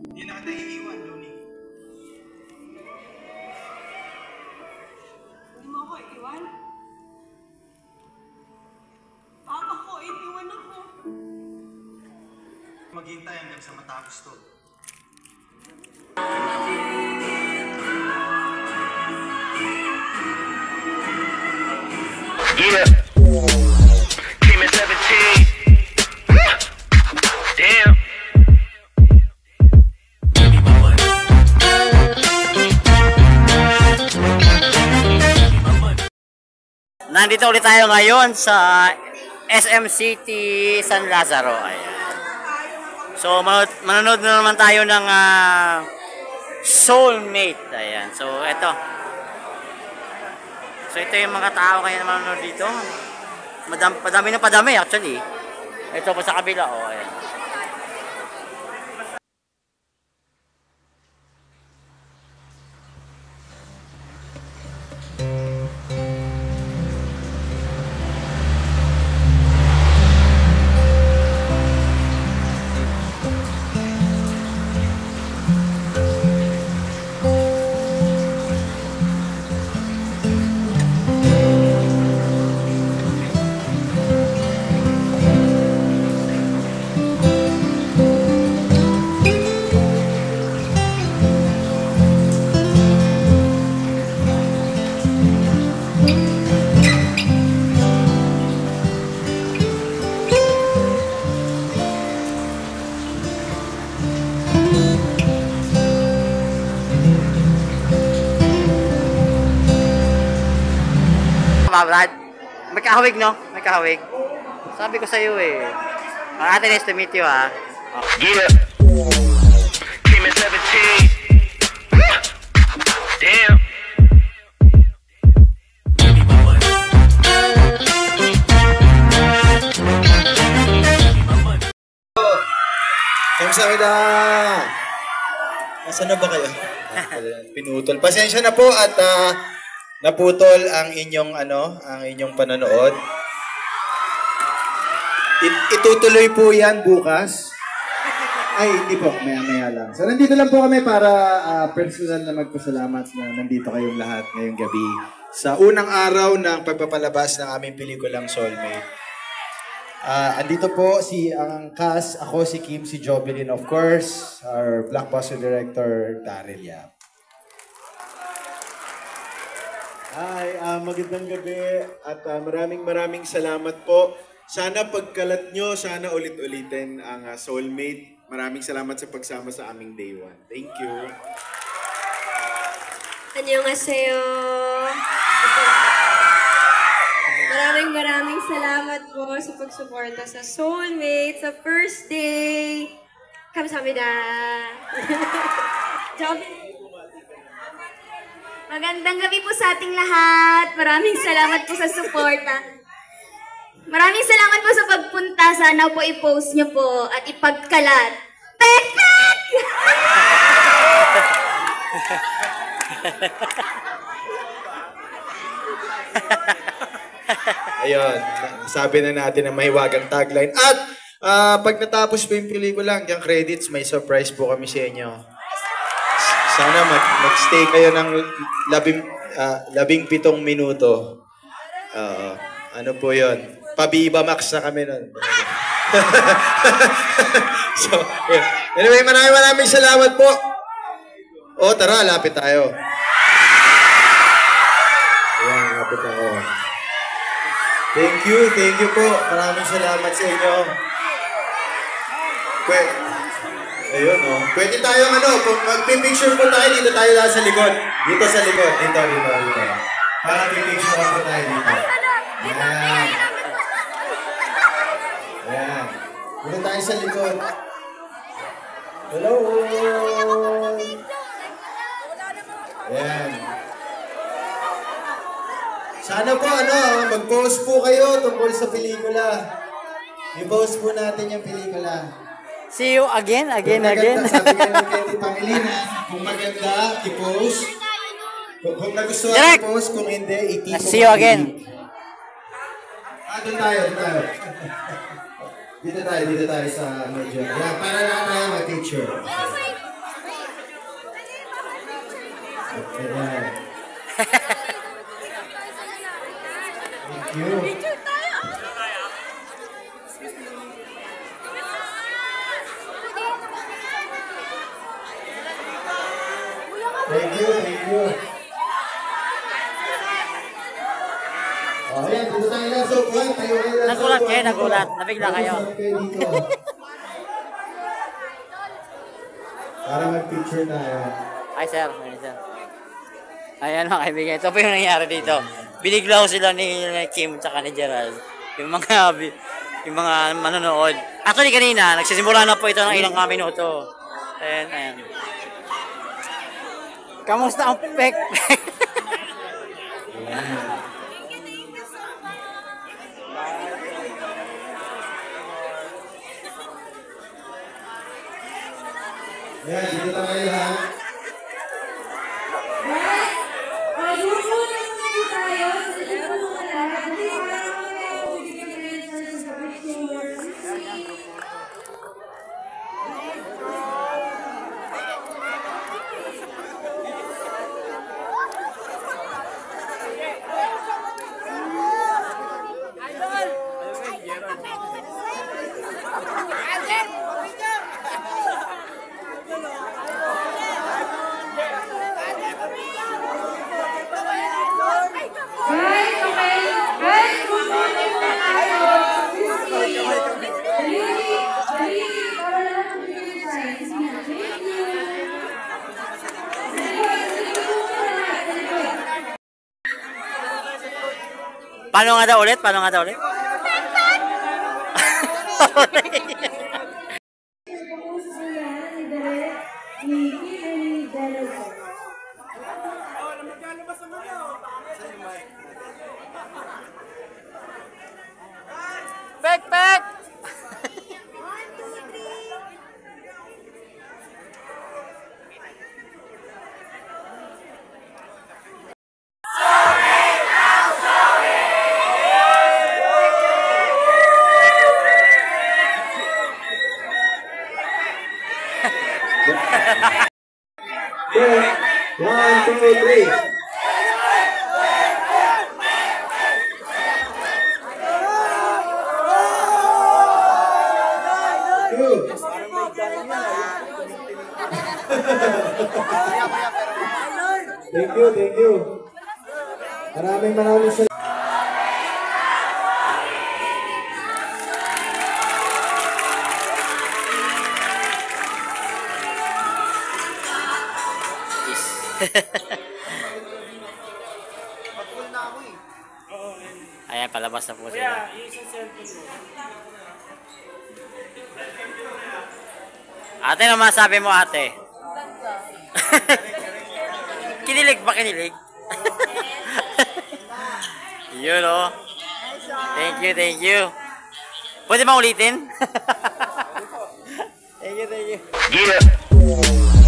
Hindi na kita iiwan, Luni. Hindi mo ako iiwan? Papa ko, iniwan ako. Maghintay hanggang sa matapos to. Yeah. Came at 17. Damn. Nandito ulit tayo ngayon sa SM City San Lazaro. Ayan. So manonood na naman tayo ng Soulmate. Ayan. So ito. So ito yung mga tao kaya na manonood dito. Padami actually. Ito pa sa kabila. Oh, ayan. Brad, may kahawig, no? May kahawig. Sabi ko sa iyo eh. Ate, nice to meet you, ha. Okay. Yeah. Came at 17. Damn. Kamsahamnida! Nasaan na ba kayo? Pinutol. Pasensya na po at naputol ang inyong panonood. Itutuloy po 'yan bukas. Ay, hindi po, maya-maya lang. So nandito lang po kami para personal na magpasalamat na nandito kayong lahat ngayong gabi sa unang araw ng pagpapalabas ng aming pelikulang Soulmate. Andito po ang cast, ako si Kim, si Jovelyn, of course, our blockbuster director, Daryl Yap. Hi, magandang gabi at maraming salamat po. Sana pagkalat nyo, sana ulit-ulitin ang Soulmate. Maraming salamat sa pagsama sa aming Day 1. Thank you. Annyeonghaseyo. Maraming salamat po sa pagsuporta sa Soulmate sa first day. Kamsahamnida. Magandang gabi po sa ating lahat. Maraming salamat po sa suporta. Maraming salamat po sa pagpunta. Sana po i-post nyo po at ipagkalat. Pek! Ayun, sabi na natin ang mahiwagang tagline. At pag natapos po yung pelikula, yung credits, may surprise po kami sa inyo. Sana mag-stay kayo ng 17 minuto. Ano po yun? Pabiba Max na kami nun. So, anyway, maraming salamat po. Tara, lapit tayo. Ayan, lapit tayo. Thank you po. Maraming salamat sa inyo. Ayun, oh. Pwede tayong kung mag-picture po tayo, dito tayo lang sa likod. Dito sa likod. Dito. Para pipicture po tayo dito. Ayan. Ayan. Dito tayo sa likod. Hello! Ayan. Sana po, mag-post po kayo tungkol sa pelikula. I-post po natin yung pelikula. See you again. Sabi nga ng Kenny Pangilinan, kung maganda, i-post. Kung nagustuhan i-post, kung hindi, itipo. See you again. Doon tayo. Dito tayo sa medyo. Yan, para na tayo mag-picture. Ayan. Thank you. Thank you. Oh, ayan, dito tayo na. So, Juan, tayo kayo na. Nagulat kayo, nagulat. Nabigla kayo. Dito. Para mag-picture na. Hi, sir. Hi, sir. Ayan mga kaibigan. Ito po yung nangyari dito. Binigla ko sila ni Kim at ni Gerald. Yung mga manonood. Actually, kanina, nagsisimula na po ito ng ilang minuto. Ayan. Kamusta ang pek? Yan, dito tayo lahat. Paano nga daw ulit? Pek! One, two, three. Thank you. Maraming salamat. Ayan, palabas na po sila. Ate, ano masabi mo, ate? Kinilig ba? Yun, oh. Thank you. Pwede ba ulitin? Thank you. Yeah.